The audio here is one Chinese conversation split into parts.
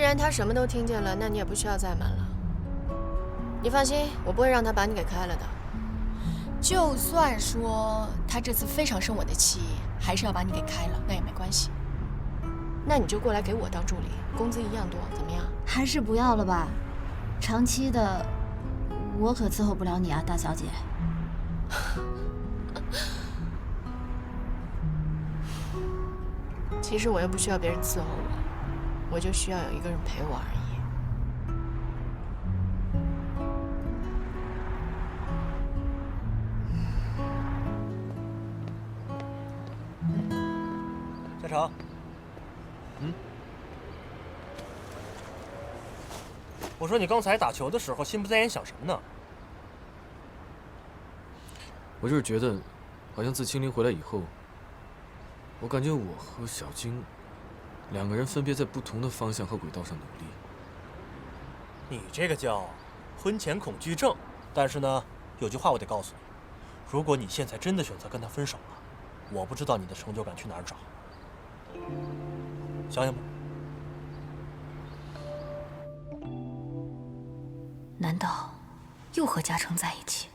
然他什么都听见了，那你也不需要再瞒了。你放心，我不会让他把你给开了的。就算说他这次非常生我的气，还是要把你给开了，那也没关系。那你就过来给我当助理，工资一样多，怎么样？还是不要了吧，长期的，我可伺候不了你啊，大小姐。其实我又不需要别人伺候我，我就需要有一个人陪我而已。小程，我说你刚才打球的时候心不在焉想什么呢？我就是觉得，好像自青灵回来以后，我感觉我和小晶两个人分别在不同的方向和轨道上努力。你这个叫婚前恐惧症。但是呢，有句话我得告诉你，如果你现在真的选择跟他分手了，我不知道你的成就感去哪儿找。想想吧。难道又和嘉诚在一起？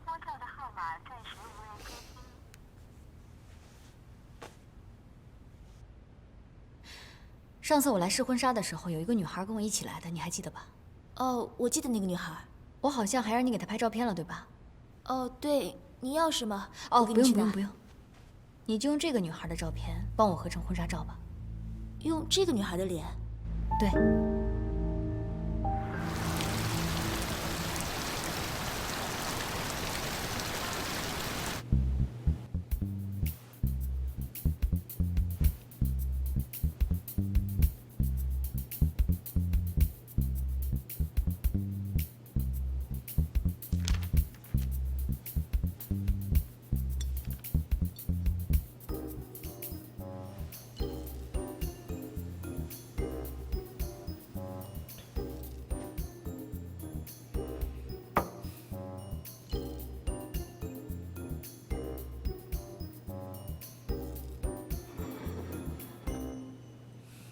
拨叫的号码暂时无人接听。上次我来试婚纱的时候，有一个女孩跟我一起来的，你还记得吧？哦，我记得那个女孩。我好像还让你给她拍照片了，对吧？哦，对，你要什么？哦，不用，你就用这个女孩的照片帮我合成婚纱照吧。用这个女孩的脸？对。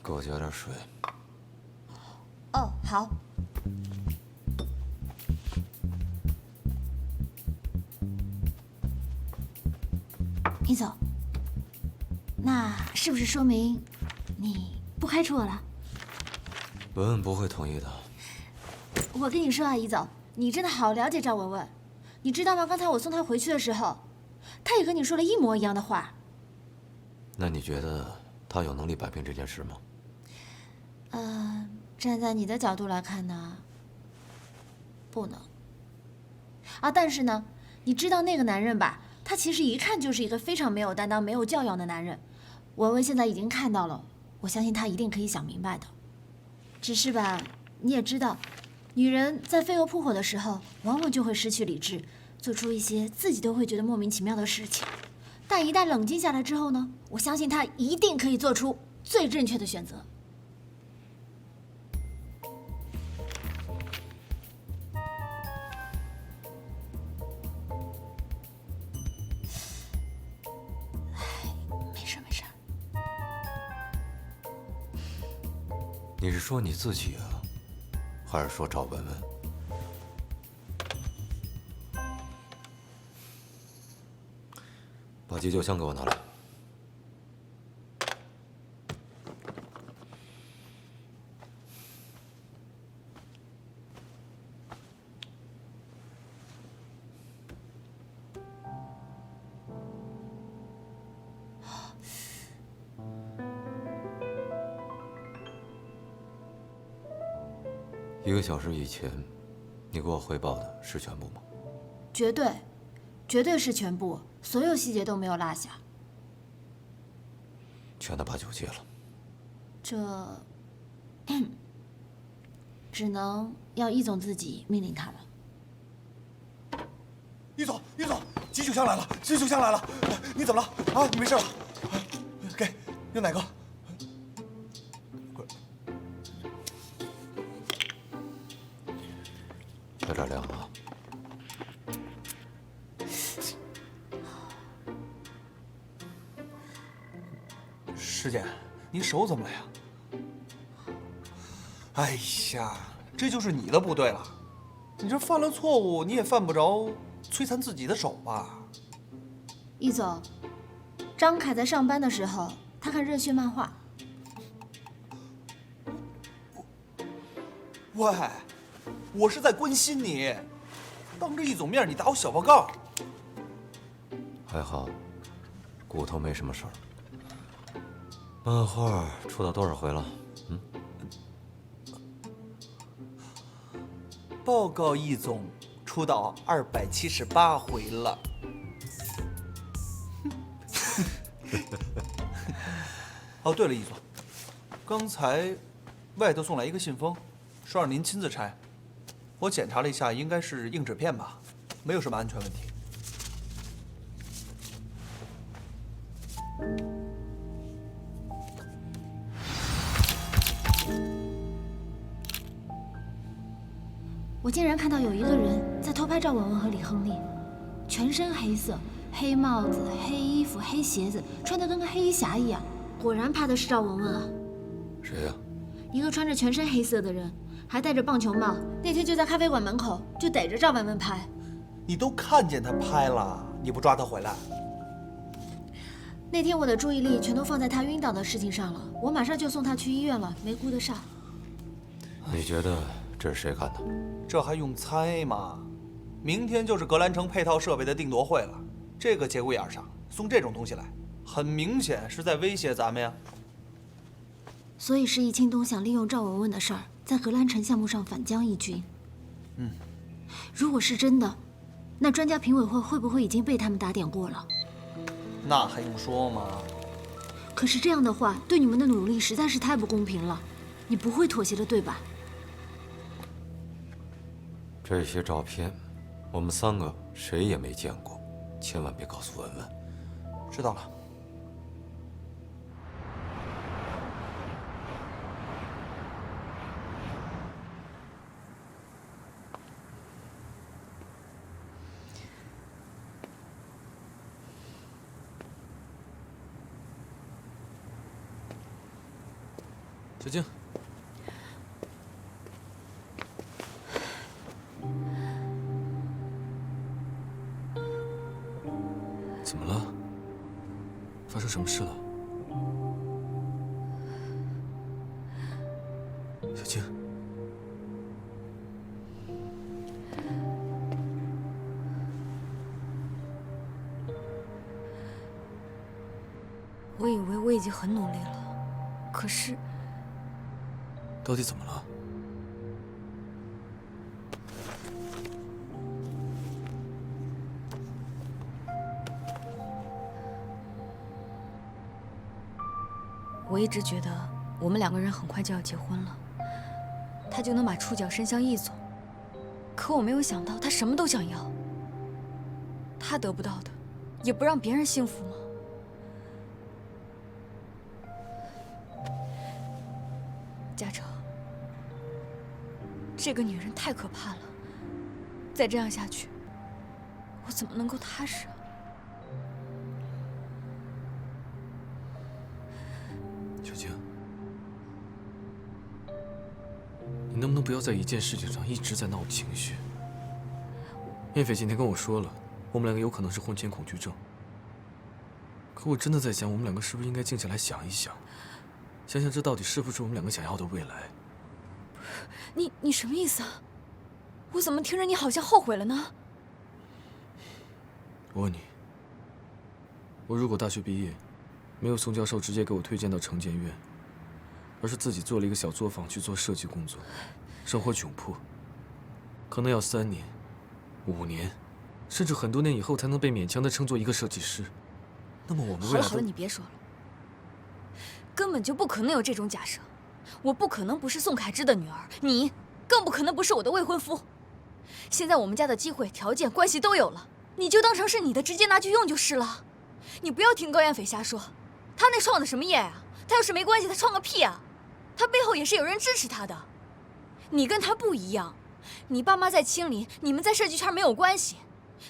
给我加点水。哦，好。你走，那是不是说明你不开除我了？文文不会同意的。我跟你说啊，怡总，你真的好了解赵文文，你知道吗？刚才我送她回去的时候，她也和你说了一模一样的话。那你觉得他有能力摆平这件事吗？站在你的角度来看呢，不能。啊，但是呢，你知道那个男人吧？他其实一看就是一个非常没有担当、没有教养的男人。文文现在已经看到了，我相信他一定可以想明白的。只是吧，你也知道，女人在飞蛾扑火的时候，往往就会失去理智，做出一些自己都会觉得莫名其妙的事情。但一旦冷静下来之后呢，我相信他一定可以做出最正确的选择。没事。你是说你自己啊，还是说赵文文？把急救箱给我拿来。1个小时以前，你给我汇报的是全部吗？绝对是全部，所有细节都没有落下。全都把酒戒了。这，只能要易总自己命令他了。易总，急救箱来了，急救箱来了！你怎么了？啊，你没事吧？给，有哪个？师姐，你手怎么了呀？哎呀，这就是你的不对了。你这犯了错误，你也犯不着摧残自己的手吧？易总，张凯在上班的时候，他看热血漫画。喂，我是在关心你，当着易总面你打我小报告。还好，骨头没什么事儿。漫画出到多少回了？报告易总，出到278回了。哦，对了，易总，刚才外头送来一个信封，说让您亲自拆。我检查了一下，应该是硬纸片吧，没有什么安全问题。我竟然看到有一个人在偷拍赵文文和李亨利，全身黑色，黑帽子、黑衣服、黑鞋子，穿得跟个黑衣侠一样。果然拍的是赵文文啊！谁呀？一个穿着全身黑色的人，还戴着棒球帽，那天就在咖啡馆门口就逮着赵文文拍。你都看见他拍了，你不抓他回来？那天我的注意力全都放在他晕倒的事情上了，我马上就送他去医院了，没顾得上。你觉得这是谁干的？这还用猜吗？明天就是格兰城配套设备的定夺会了，这个节骨眼上送这种东西来，很明显是在威胁咱们呀。所以施一清东想利用赵文文的事儿，在格兰城项目上反将一军。如果是真的，那专家评委会不会已经被他们打点过了？那还用说吗？可是这样的话，对你们的努力实在是太不公平了。你不会妥协的，对吧？这些照片，我们3个谁也没见过，千万别告诉文文。知道了。小静，怎么了？发生什么事了？小静，我以为我已经很努力了，可是到底怎么了？我一直觉得我们2个人很快就要结婚了，他就能把触角伸向易总。可我没有想到，他什么都想要。他得不到的，也不让别人幸福吗？嘉诚，这个女人太可怕了，再这样下去，我怎么能够踏实啊？小静，你能不能不要在一件事情上一直在闹情绪？燕斐今天跟我说了，我们2个有可能是婚前恐惧症。可我真的在想，我们2个是不是应该静下来想一想，想想这到底是不是我们2个想要的未来？你什么意思啊？我怎么听着你好像后悔了呢？我问你，我如果大学毕业，没有宋教授直接给我推荐到城建院，而是自己做了一个小作坊去做设计工作，生活窘迫，可能要3年、5年，甚至很多年以后才能被勉强的称作一个设计师。那么我们未来……好了，你别说了，根本就不可能有这种假设。我不可能不是宋凯之的女儿，你更不可能不是我的未婚夫。现在我们家的机会、条件、关系都有了，你就当成是你的，直接拿去用就是了。你不要听高彦斐瞎说，他那创的什么业啊？他要是没关系，他创个屁啊！他背后也是有人支持他的。你跟他不一样，你爸妈在清理，你们在设计圈没有关系，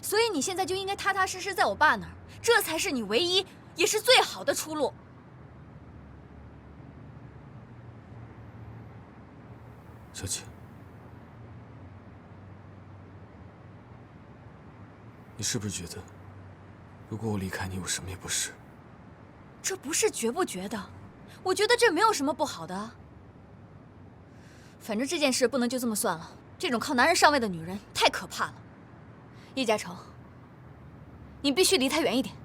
所以你现在就应该踏踏实实在我爸那儿，这才是你唯一也是最好的出路。小姐，你是不是觉得，如果我离开你，我什么也不是？这不是觉不觉得，我觉得这没有什么不好的。反正这件事不能就这么算了，这种靠男人上位的女人太可怕了。叶嘉诚，你必须离她远一点。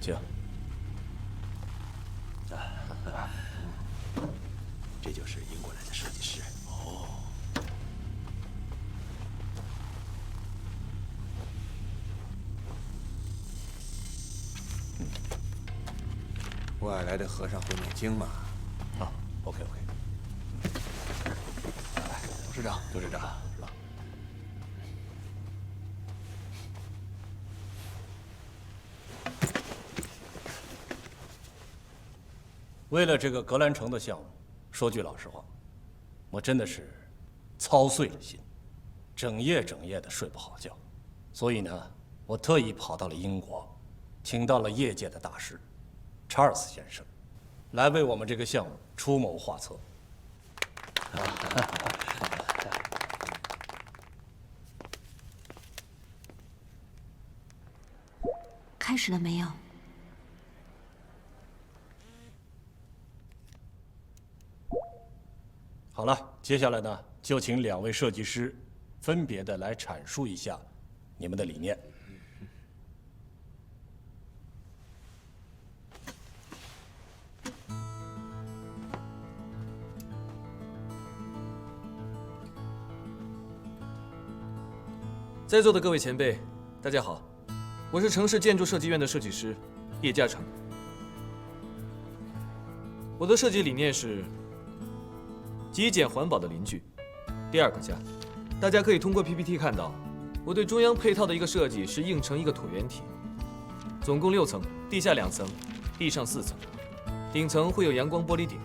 请。这就是英国来的设计师。哦。外来的和尚会念经吗？啊 ，OK。董事长，董事长。为了这个格兰城的项目，说句老实话，我真的是操碎了心，整夜的睡不好觉。所以呢，我特意跑到了英国，请到了业界的大师查尔斯先生，来为我们这个项目出谋划策。开始了没有？好了，接下来呢，就请两位设计师分别的来阐述一下你们的理念。在座的各位前辈，大家好，我是城市建筑设计院的设计师叶嘉诚。我的设计理念是极简环保的邻居，第二个家。大家可以通过 PPT 看到，我对中央配套的一个设计是硬成一个椭圆体，总共6层，地下2层，地上4层，顶层会有阳光玻璃顶。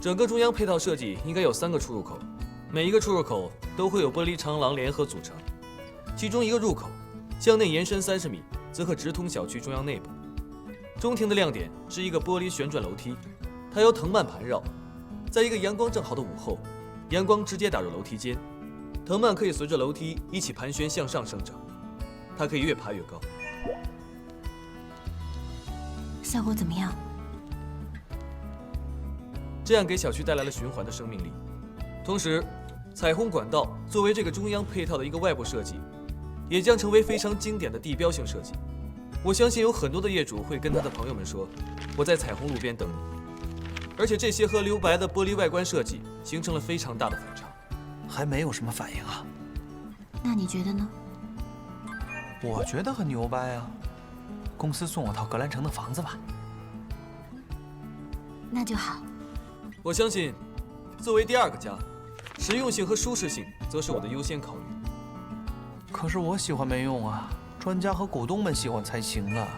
整个中央配套设计应该有3个出入口，每一个出入口都会有玻璃长廊联合组成，其中一个入口向内延伸30米，则可直通小区中央内部。中庭的亮点是一个玻璃旋转楼梯，它由藤蔓盘绕，在一个阳光正好的午后，阳光直接打入楼梯间，藤蔓可以随着楼梯一起盘旋向上生长，它可以越爬越高。效果怎么样？这样给小区带来了循环的生命力。同时，彩虹管道作为这个中央配套的一个外部设计，也将成为非常经典的地标性设计。我相信有很多的业主会跟他的朋友们说，我在彩虹路边等你。而且这些和留白的玻璃外观设计形成了非常大的反差。还没有什么反应啊？那你觉得呢？我觉得很牛掰啊！公司送我套格兰城的房子吧。那就好。我相信，作为第二个家，实用性和舒适性则是我的优先考虑。可是我喜欢没用啊，专家和股东们喜欢才行啊。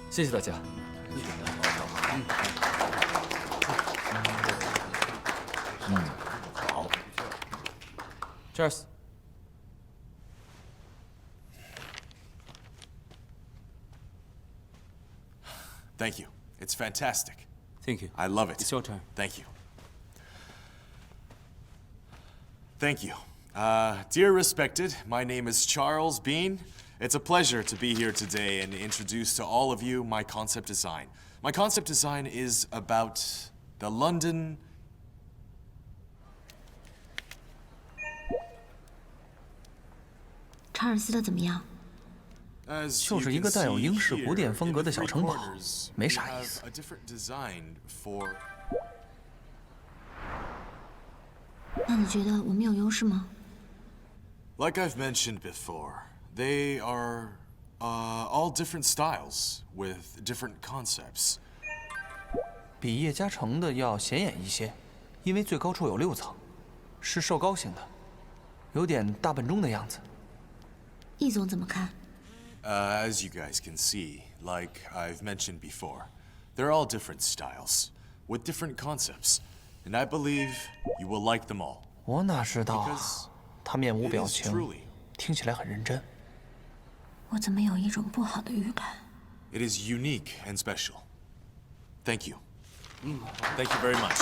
谢谢大家。好。Cheers。Thank you. It's fantastic. Thank you. I love it. It's your turn. Thank you. Thank you. Dear respected, my name is Charles Bean. It's a pleasure to be here today and introduce to all of you my concept design. My concept design is about the London... 查尔斯的怎么样？ As 就 you 是一 can 个带有 see 英式 here, 古典风格 in 的 the 小 three 城堡， corners, 没 we 啥意 have 思。 a different design for. 那你觉得我们有优势吗？ Like I've mentioned before, they are all different styles with different concepts. 比叶嘉诚的要显眼一些，因为最高处有6层，是瘦高型的，有点大笨钟的样子。易总怎么看？ As you guys can see, like I've mentioned before, they're all different styles with different concepts, and I believe you will like them all. 我哪知道啊？ Because 他面无 it 表 is 情， truly, 听起来很认真。我怎么有一种不好的预感？ it is unique and special. Thank you. Thank you very much.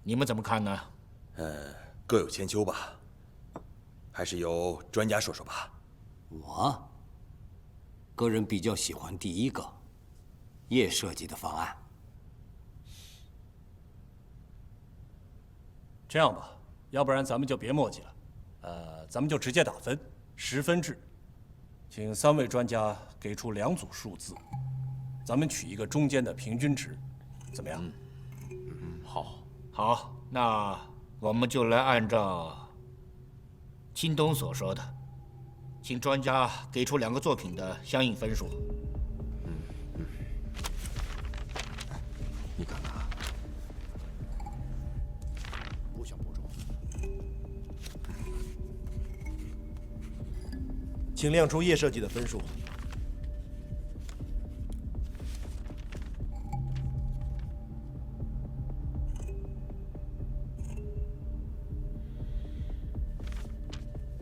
你们怎么看呢？各有千秋吧。还是由专家说说吧。我个人比较喜欢第一个叶设计的方案。这样吧，要不然咱们就别墨迹了，咱们就直接打分，10分制，请3位专家给出2组数字，咱们取一个中间的平均值，怎么样？好，那我们就来按照京东所说的，请专家给出2个作品的相应分数。你看看啊，不想补充。请亮出叶设计的分数。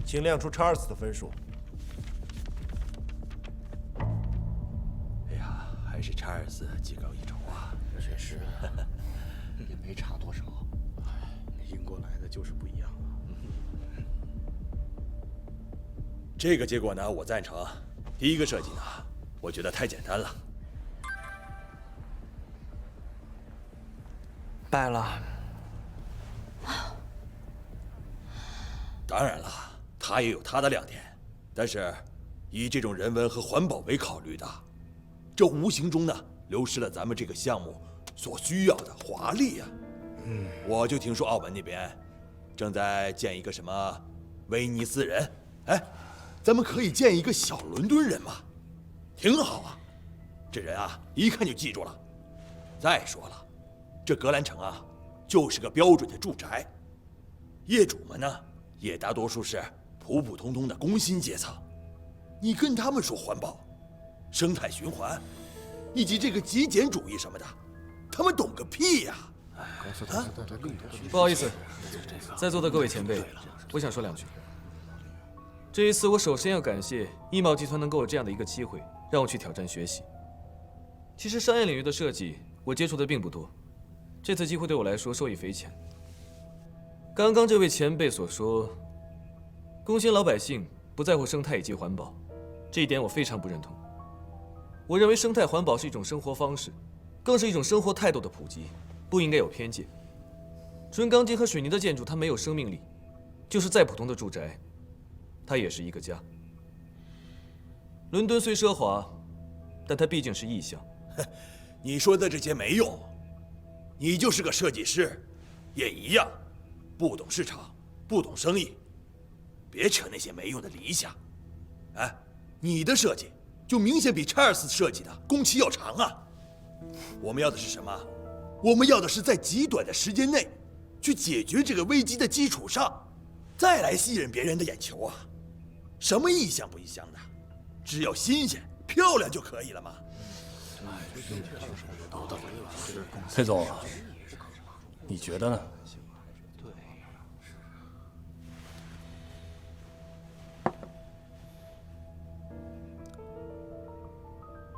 请亮出查尔斯的分数。哎呀，还是查尔斯技高一筹啊。确实，也没差多少。英国来的就是不一样啊。这个结果呢，我赞成。第一个设计呢，我觉得太简单了。败了。当然了，它也有它的亮点，但是以这种人文和环保为考虑的，这无形中呢流失了咱们这个项目所需要的华丽呀。我就听说澳门那边正在建一个什么威尼斯人，哎，咱们可以建一个小伦敦人嘛，挺好啊。这人啊，一看就记住了。再说了，这格兰城啊，就是个标准的住宅，业主们呢，也大多数是普普通通的工薪阶层。你跟他们说环保、生态循环，以及这个极简主义什么的，他们懂个屁呀！不好意思，在座的各位前辈，我想说2句。这一次，我首先要感谢易茂集团能给我这样的一个机会，让我去挑战学习。其实商业领域的设计，我接触的并不多，这次机会对我来说受益匪浅。刚刚这位前辈所说，工薪老百姓不在乎生态以及环保，这一点我非常不认同。我认为生态环保是一种生活方式，更是一种生活态度的普及，不应该有偏见。纯钢筋和水泥的建筑，它没有生命力，就是再普通的住宅，它也是一个家。伦敦虽奢华，但它毕竟是异乡。你说的这些没用，你就是个设计师，也一样，不懂市场，不懂生意，别扯那些没用的理想。哎，你的设计就明显比查尔斯设计的工期要长啊。我们要的是什么？我们要的是在极短的时间内，去解决这个危机的基础上，再来吸引别人的眼球啊。什么异乡不异乡的，只要新鲜漂亮就可以了嘛。裴总，你觉得呢？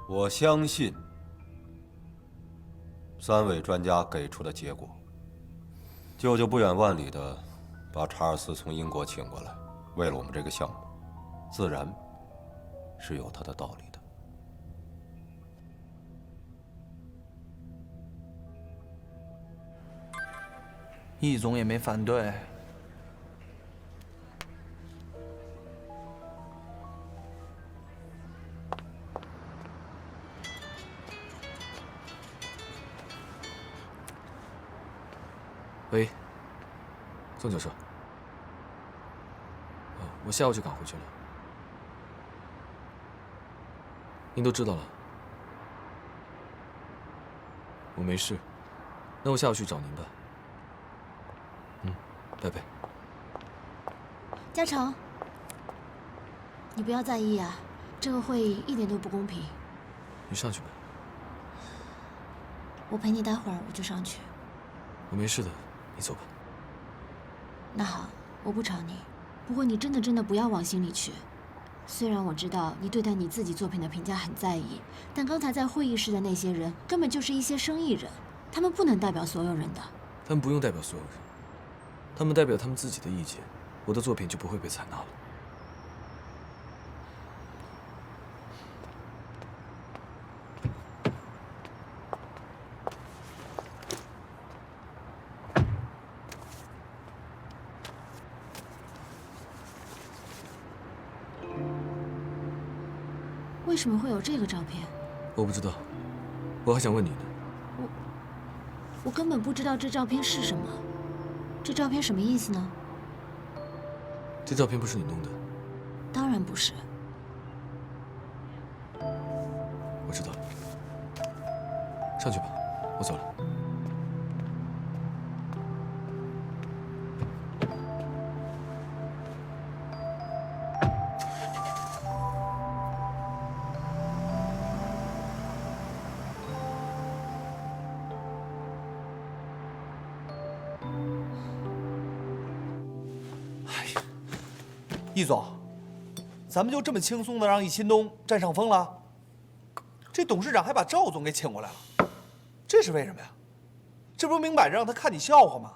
我相信3位专家给出的结果。舅舅不远万里的把查尔斯从英国请过来，为了我们这个项目，自然是有他的道理的。易总也没反对。喂，宋教授。我下午就赶回去了。您都知道了。我没事，那我下午去找您吧。拜拜。嘉诚，你不要在意啊，这个会议一点都不公平。你上去吧。我陪你待会儿，我就上去。我没事的，你走吧。那好，我不吵你。不过你真的不要往心里去。虽然我知道你对待你自己作品的评价很在意，但刚才在会议室的那些人根本就是一些生意人，他们不能代表所有人的。他们不用代表所有人，他们代表他们自己的意见，我的作品就不会被采纳了。为什么会有这个照片？我不知道，我还想问你呢。我根本不知道这照片是什么。这照片什么意思呢？这照片不是你弄的？当然不是。我知道了。上去吧，我走了。易总，咱们就这么轻松的让易新东占上风了？这董事长还把赵总给请过来了，这是为什么呀？这不是明摆着让他看你笑话吗？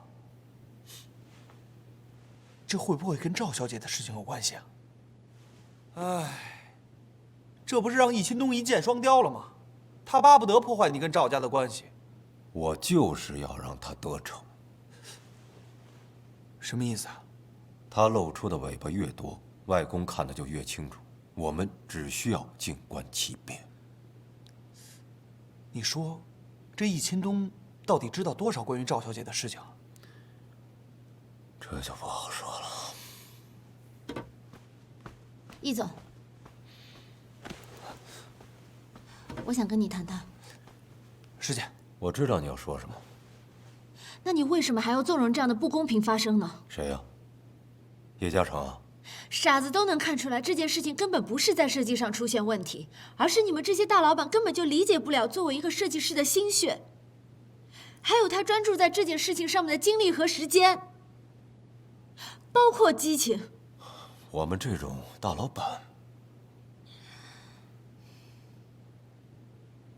这会不会跟赵小姐的事情有关系啊？哎，这不是让易新东一箭双雕了吗？他巴不得破坏你跟赵家的关系。我就是要让他得逞。什么意思啊？他露出的尾巴越多，外公看得就越清楚。我们只需要静观其变。你说，这易秦东到底知道多少关于赵小姐的事情啊？这就不好说了。易总，我想跟你谈谈。师姐，我知道你要说什么。那你为什么还要纵容这样的不公平发生呢？谁呀？叶嘉诚啊？傻子都能看出来，这件事情根本不是在设计上出现问题，而是你们这些大老板根本就理解不了作为一个设计师的心血，还有他专注在这件事情上面的精力和时间，包括激情。我们这种大老板，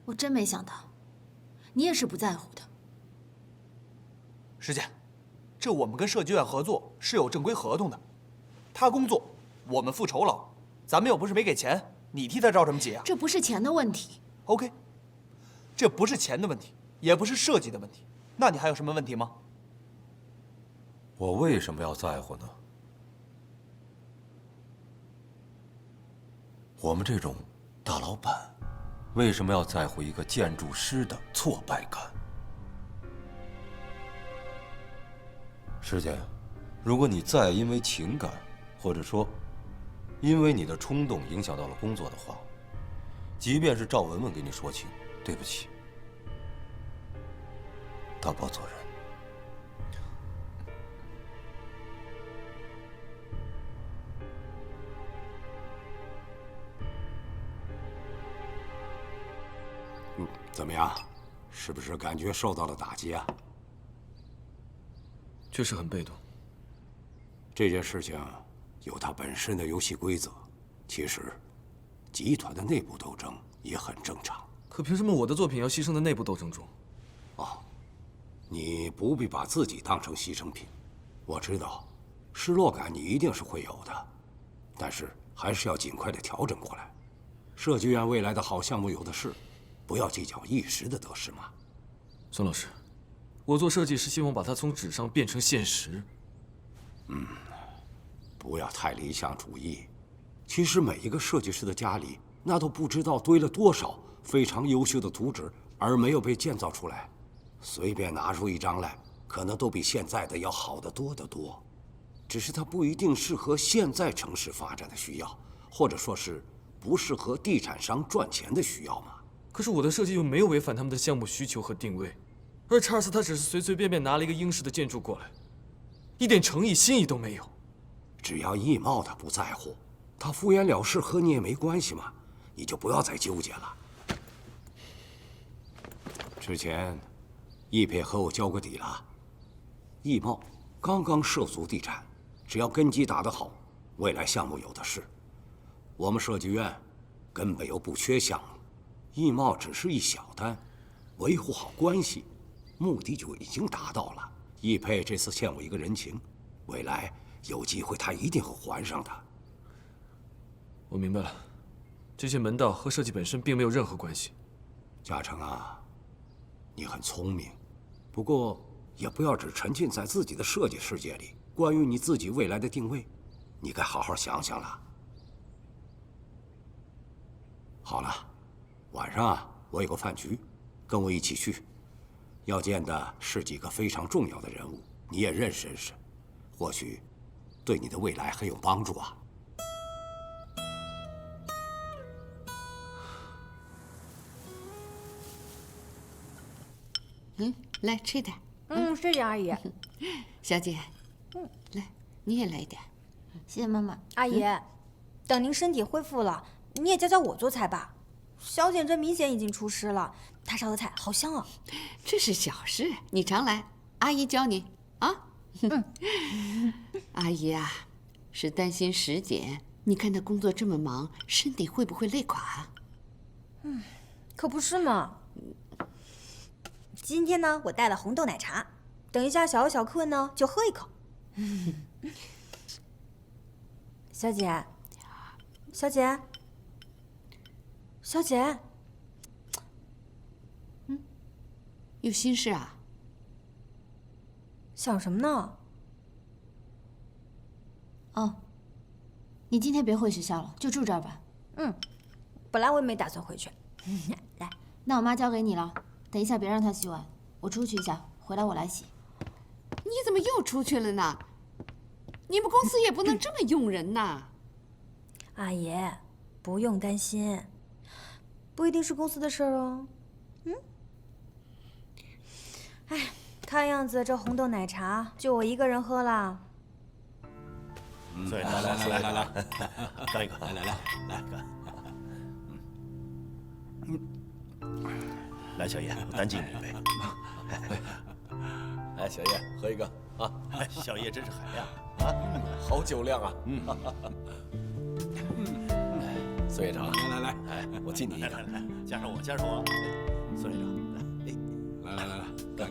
我真没想到，你也是不在乎的。师姐，这我们跟设计院合作是有正规合同的，他工作，我们付酬劳，咱们又不是没给钱，你替他着什么急啊？这不是钱的问题。OK， 这不是钱的问题，也不是设计的问题，那你还有什么问题吗？我为什么要在乎呢？我们这种大老板，为什么要在乎一个建筑师的挫败感？师姐，如果你再因为情感，或者说因为你的冲动影响到了工作的话，即便是赵文文给你说情，对不起，他不做人。怎么样？是不是感觉受到了打击啊？确实很被动。这件事情有它本身的游戏规则，其实集团的内部斗争也很正常。可凭什么我的作品要牺牲在内部斗争中？哦，你不必把自己当成牺牲品。我知道，失落感你一定是会有的，但是还是要尽快的调整过来。设计院未来的好项目有的是，不要计较一时的得失嘛。孙老师，我做设计是希望把它从纸上变成现实。不要太理想主义。其实每一个设计师的家里，那都不知道堆了多少非常优秀的图纸，而没有被建造出来。随便拿出一张来，可能都比现在的要好得多得多。只是它不一定适合现在城市发展的需要，或者说是不适合地产商赚钱的需要嘛。可是我的设计又没有违反他们的项目需求和定位，而查尔斯他只是随随便便拿了一个英式的建筑过来，一点诚意心意都没有。只要易茂他不在乎，他敷衍了事和你也没关系嘛，你就不要再纠结了。之前，易佩和我交过底了，易茂刚刚涉足地产，只要根基打得好，未来项目有的是。我们设计院根本又不缺项目，易茂只是一小单，维护好关系，目的就已经达到了。易佩这次欠我一个人情，未来有机会他一定会还上的。我明白了，这些门道和设计本身并没有任何关系。嘉诚啊，你很聪明，不过也不要只沉浸在自己的设计世界里。关于你自己未来的定位，你该好好想想了。好了，晚上啊，我有个饭局，跟我一起去。要见的是几个非常重要的人物，你也认识认识，或许对你的未来很有帮助啊。来吃点。谢谢阿姨。小姐，来，你也来一点。谢谢妈妈。阿姨，等您身体恢复了，你也教教我做菜吧。小姐这明显已经出师了，她烧的菜好香啊。这是小事，你常来，阿姨教你啊。阿姨啊，是担心石姐，你看她工作这么忙，身体会不会累垮？可不是嘛。今天呢，我带了红豆奶茶，等一下小客呢就喝一口。小姐，小姐，小姐，有心事啊？想什么呢？哦，你今天别回学校了，就住这儿吧。本来我也没打算回去。来，那我妈交给你了，等一下别让她洗碗，我出去一下，回来我来洗。你怎么又出去了呢？你们公司也不能这么用人呐。阿姨，不用担心，不一定是公司的事儿哦。哎，看样子这红豆奶茶就我一个人喝了。来，干一个，来个。来，小叶，我单敬你一杯。来，小叶，喝一个啊！哎，小叶真是海量啊，好酒量啊！孙院长，来，哎，我敬你一个，来，加上我，孙院长，来，干！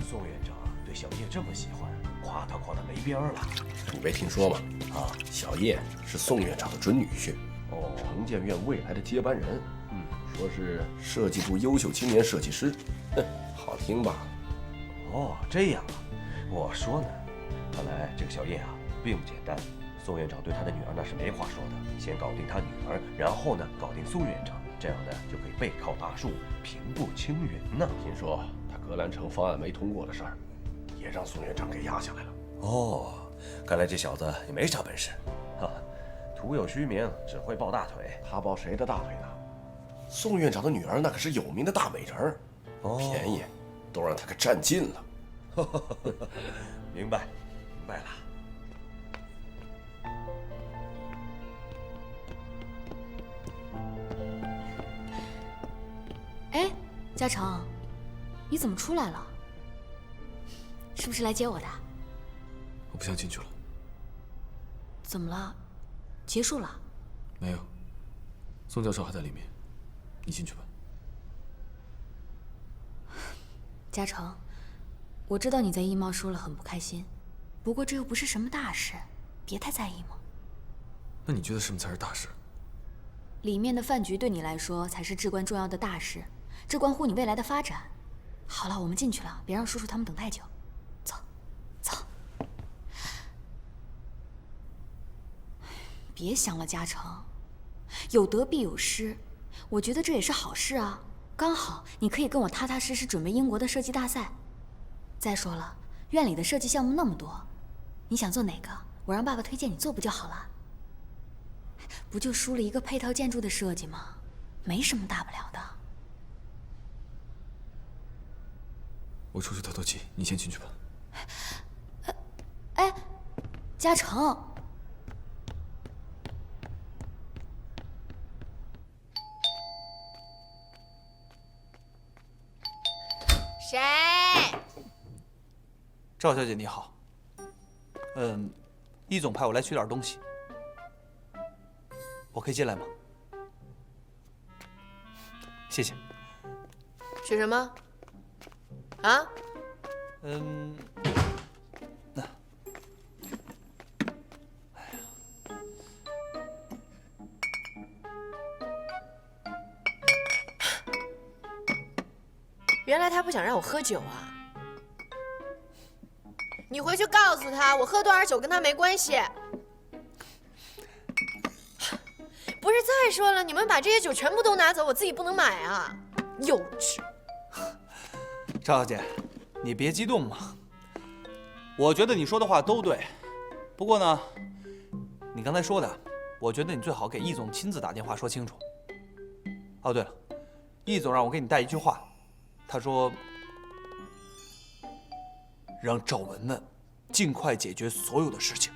宋院长对小叶这么喜欢，夸他没边儿了。你没听说吗？小叶是宋院长的准女婿，城建院未来的接班人。说是设计部优秀青年设计师，好听吧？这样啊，我说呢，看来这个小叶啊并不简单。宋院长对他的女儿那是没话说的，先搞定他女儿，然后呢搞定宋院长，这样呢就可以背靠大树，平步青云呢。听说他格兰城方案没通过的事儿，也让宋院长给压下来了。看来这小子也没啥本事，徒有虚名，只会抱大腿。他抱谁的大腿呢？宋院长的女儿那可是有名的大美人儿，便宜都让他给占尽了。明白了。哎，嘉诚，你怎么出来了？是不是来接我的？我不想进去了。怎么了？结束了？没有，宋教授还在里面，你进去吧。嘉诚，我知道你在艺贸输了很不开心，不过这又不是什么大事，别太在意嘛。那你觉得什么才是大事？里面的饭局对你来说才是至关重要的大事，这关乎你未来的发展。好了，我们进去了，别让叔叔他们等太久。走，走。别想了，嘉诚，有得必有失，我觉得这也是好事啊。刚好你可以跟我踏踏实实准备英国的设计大赛。再说了，院里的设计项目那么多，你想做哪个，我让爸爸推荐你做不就好了？不就输了一个配套建筑的设计吗？没什么大不了的。我出去透透气，你先进去吧。哎，嘉诚。谁？赵小姐你好。易总派我来取点东西，我可以进来吗？谢谢。取什么？啊？原来他不想让我喝酒啊！你回去告诉他，我喝多少酒跟他没关系。不是，再说了，你们把这些酒全部都拿走，我自己不能买啊！幼稚。赵小姐，你别激动嘛。我觉得你说的话都对，不过呢，你刚才说的，我觉得你最好给易总亲自打电话说清楚。哦，对了，易总让我给你带一句话。他说：“让赵文文尽快解决所有的事情，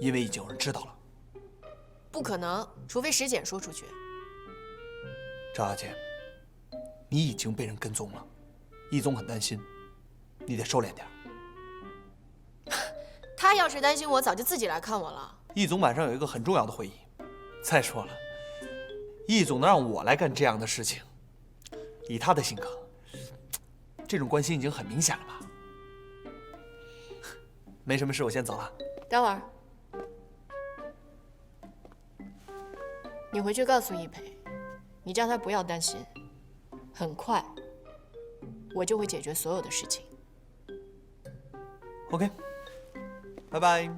因为已经有人知道了。”不可能，除非石简说出去。赵小姐，你已经被人跟踪了，易总很担心，你得收敛点。他要是担心我，早就自己来看我了。易总晚上有一个很重要的会议。再说了，易总能让我来干这样的事情。以他的性格，这种关心已经很明显了吧？没什么事，我先走了。等会儿，你回去告诉易培，你叫他不要担心，很快我就会解决所有的事情。OK， 拜拜。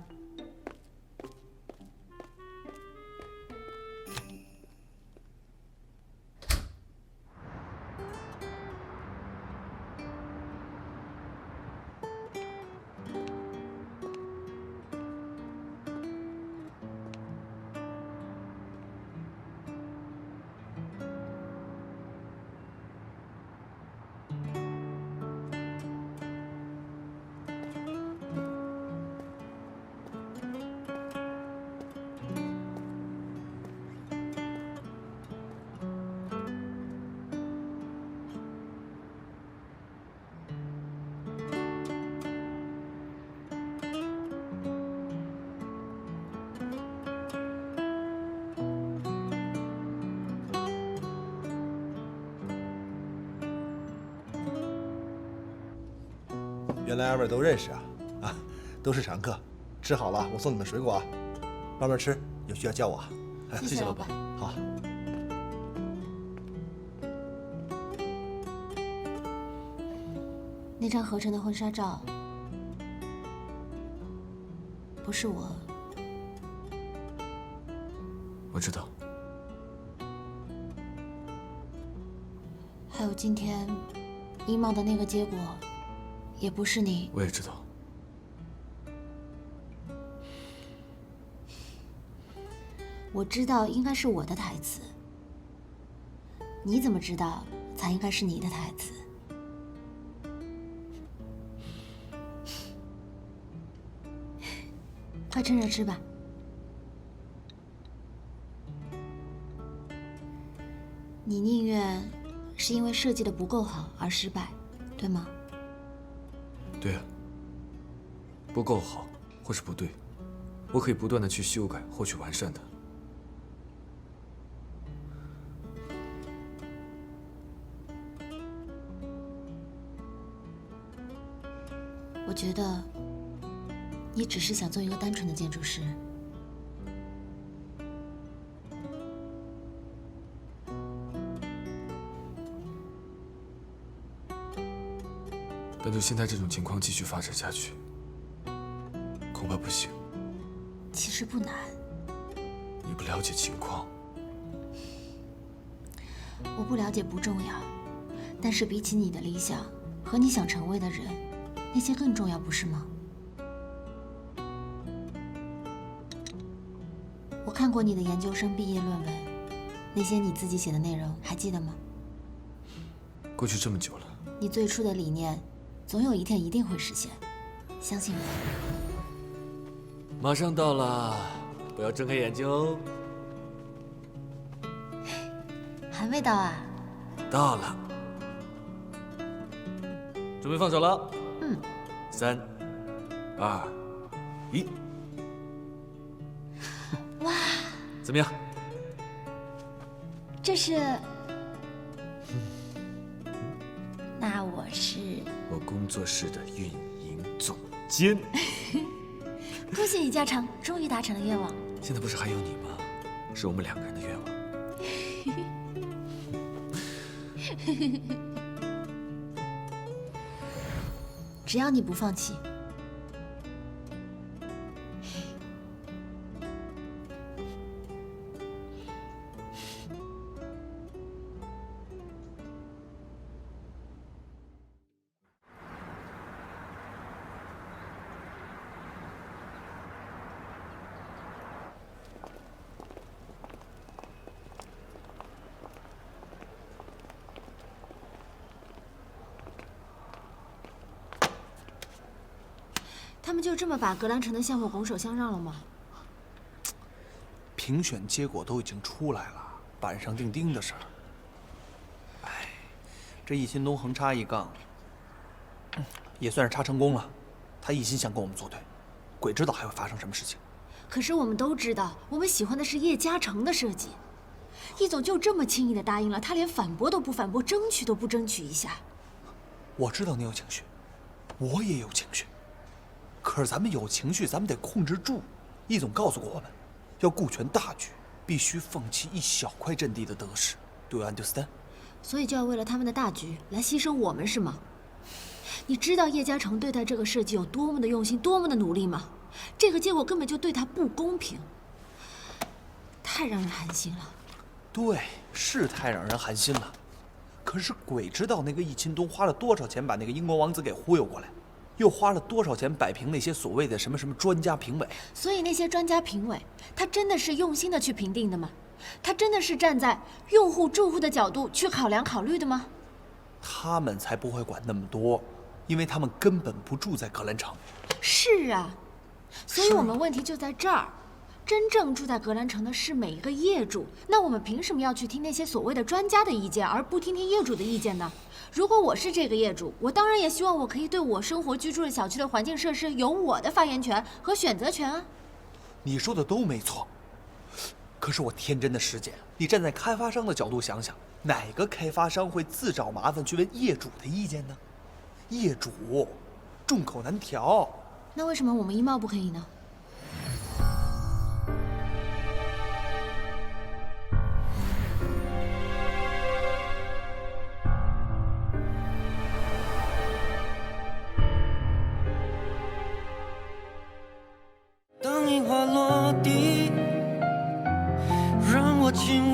原来二位都认识啊！啊，都是常客。吃好了，我送你们水果啊，慢慢吃，有需要叫我啊。谢谢老板。好。那张合成的婚纱照，不是我。我知道。还有今天衣帽的那个结果，也不是你。我也知道。我知道应该是我的台词，你怎么知道才应该是你的台词？快趁热吃吧。你宁愿是因为设计的不够好而失败，对吗？对啊，不够好或是不对，我可以不断的去修改或去完善它。我觉得你只是想做一个单纯的建筑师。但就现在这种情况继续发展下去，恐怕不行。其实不难。你不了解情况。我不了解不重要，但是比起你的理想和你想成为的人，那些更重要，不是吗？我看过你的研究生毕业论文，那些你自己写的内容还记得吗？过去这么久了，你最初的理念，总有一天一定会实现，相信我。马上到了，不要睁开眼睛哦。还没到啊？到了，准备放手了。嗯。3、2、1。哇！怎么样？这是……那我是……我工作室的运营总监。恭喜李嘉诚，终于达成了愿望。现在不是还有你吗？是我们2个人的愿望。只要你不放弃。他们就这么把格兰城的项目拱手相让了吗？评选结果都已经出来了，板上钉钉的事儿。哎，这易新东横插一杠，也算是插成功了。他一心想跟我们作对，鬼知道还会发生什么事情。可是我们都知道，我们喜欢的是叶嘉诚的设计。易总就这么轻易的答应了，他连反驳都不反驳，争取都不争取一下。我知道你有情绪，我也有情绪。可是咱们有情绪，咱们得控制住。易总告诉过我们，要顾全大局，必须放弃一小块阵地的得失。Do you understand？ 所以就要为了他们的大局来牺牲我们，是吗？你知道叶嘉诚对待这个设计有多么的用心，多么的努力吗？这个结果根本就对他不公平，太让人寒心了。对，是太让人寒心了。可是鬼知道那个易钦东花了多少钱把那个英国王子给忽悠过来。又花了多少钱摆平那些所谓的什么专家评委？所以那些专家评委，他真的是用心的去评定的吗？他真的是站在用户住户的角度去考虑的吗？他们才不会管那么多，因为他们根本不住在格兰城。是啊，所以我们问题就在这儿。真正住在格兰城的是每一个业主，那我们凭什么要去听那些所谓的专家的意见，而不听听业主的意见呢？如果我是这个业主，我当然也希望我可以对我生活居住的小区的环境设施有我的发言权和选择权啊。你说的都没错，可是我天真的师姐，你站在开发商的角度想想，哪个开发商会自找麻烦去问业主的意见呢？业主众口难调。那为什么我们一茂不可以呢？当樱花落地，让我亲